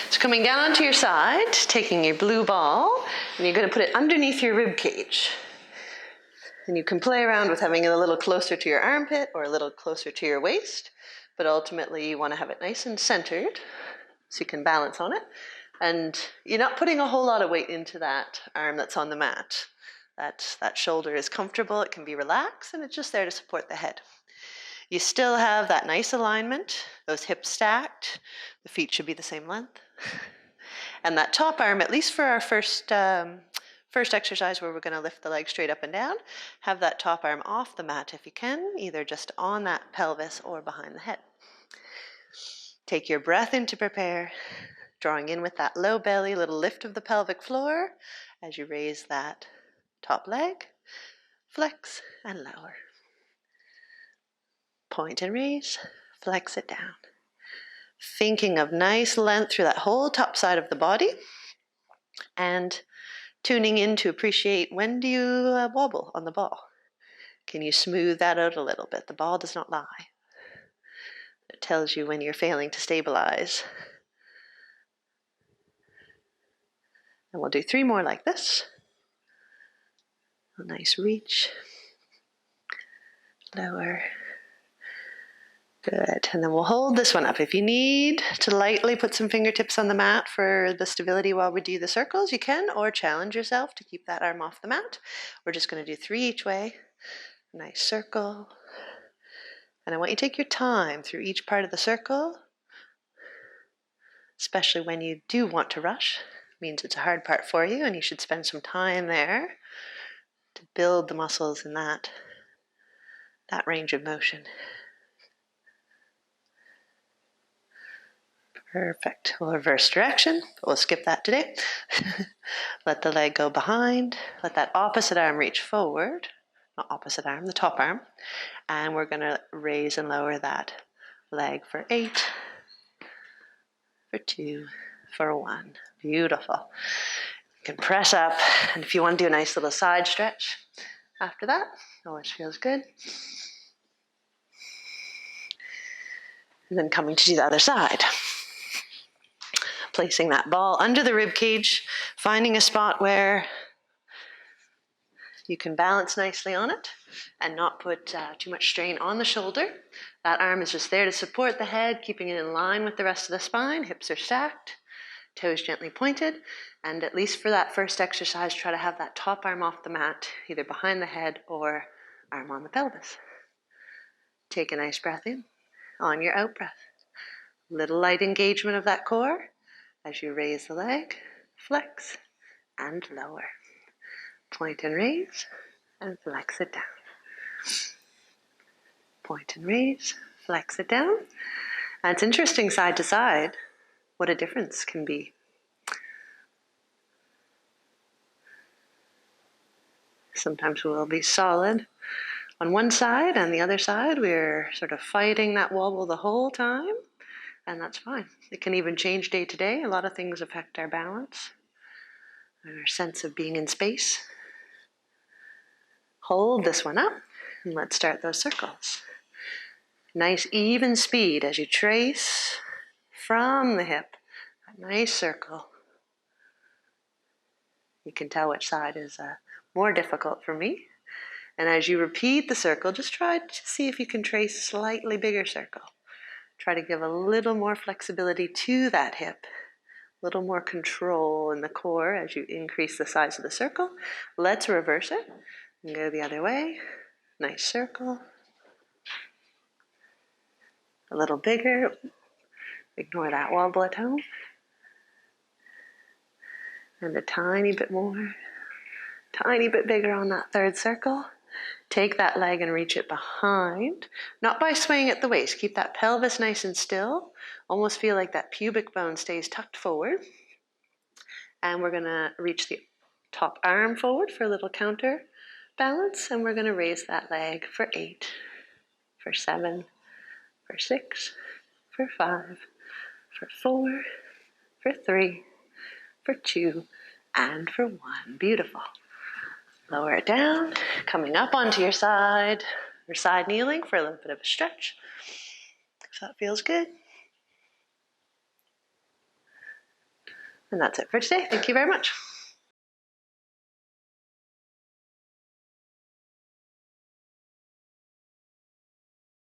So coming down onto your side, taking your blue ball, and you're going to put it underneath your rib cage. And you can play around with having it a little closer to your armpit or a little closer to your waist, but ultimately you want to have it nice and centered so you can balance on it. And you're not putting a whole lot of weight into that arm that's on the mat. That shoulder is comfortable, it can be relaxed, and it's just there to support the head. You still have that nice alignment, those hips stacked, the feet should be the same length. And that top arm, at least for our first exercise where we're going to lift the leg straight up and down, have that top arm off the mat if you can, either just on that pelvis or behind the head. Take your breath in to prepare, drawing in with that low belly, little lift of the pelvic floor as you raise that top leg, flex and lower. Point and raise, flex it down. Thinking of nice length through that whole top side of the body and tuning in to appreciate when do you wobble on the ball. Can you smooth that out a little bit? The ball does not lie. It tells you when you're failing to stabilize. And we'll do 3 more like this. A nice reach. Lower. Good. And then we'll hold this one up. If you need to lightly put some fingertips on the mat for the stability while we do the circles, you can, or challenge yourself to keep that arm off the mat. We're just going to do 3 each way. Nice circle. And I want you to take your time through each part of the circle, especially when you do want to rush. It means it's a hard part for you, and you should spend some time there to build the muscles in that range of motion. Perfect. We'll reverse direction, but we'll skip that today. Let the leg go behind. Let that opposite arm reach forward. Not opposite arm, the top arm. And we're going to raise and lower that leg for 8, for 2, for 1. Beautiful. You can press up, and if you want to do a nice little side stretch after that, always feels good. And then coming to the other side. Placing that ball under the rib cage, finding a spot where you can balance nicely on it and not put too much strain on the shoulder. That arm is just there to support the head, keeping it in line with the rest of the spine. Hips are stacked, toes gently pointed, and at least for that first exercise, try to have that top arm off the mat, either behind the head or arm on the pelvis. Take a nice breath in. On your out breath, little light engagement of that core as you raise the leg, flex and lower. Point and raise and flex it down. Point and raise, flex it down. And it's interesting side to side what a difference can be. Sometimes we'll be solid on one side, and the other side we're sort of fighting that wobble the whole time, and that's fine. It can even change day to day. A lot of things affect our balance and our sense of being in space. Hold this one up, and let's start those circles. Nice even speed as you trace from the hip, a nice circle. You can tell which side is more difficult for me. And as you repeat the circle, just try to see if you can trace a slightly bigger circle. Try to give a little more flexibility to that hip, a little more control in the core as you increase the size of the circle. Let's reverse it and go the other way. Nice circle. A little bigger. Ignore that wobble at home. And a tiny bit more. Tiny bit bigger on that third circle. Take that leg and reach it behind, not by swaying at the waist. Keep that pelvis nice and still. Almost feel like that pubic bone stays tucked forward. And we're going to reach the top arm forward for a little counter balance. And we're going to raise that leg for 8, for 7, for 6, for 5, for 4, for 3, for 2, and for 1. Beautiful. Lower it down, coming up onto your side, or side kneeling for a little bit of a stretch. If that feels good. And that's it for today. Thank you very much.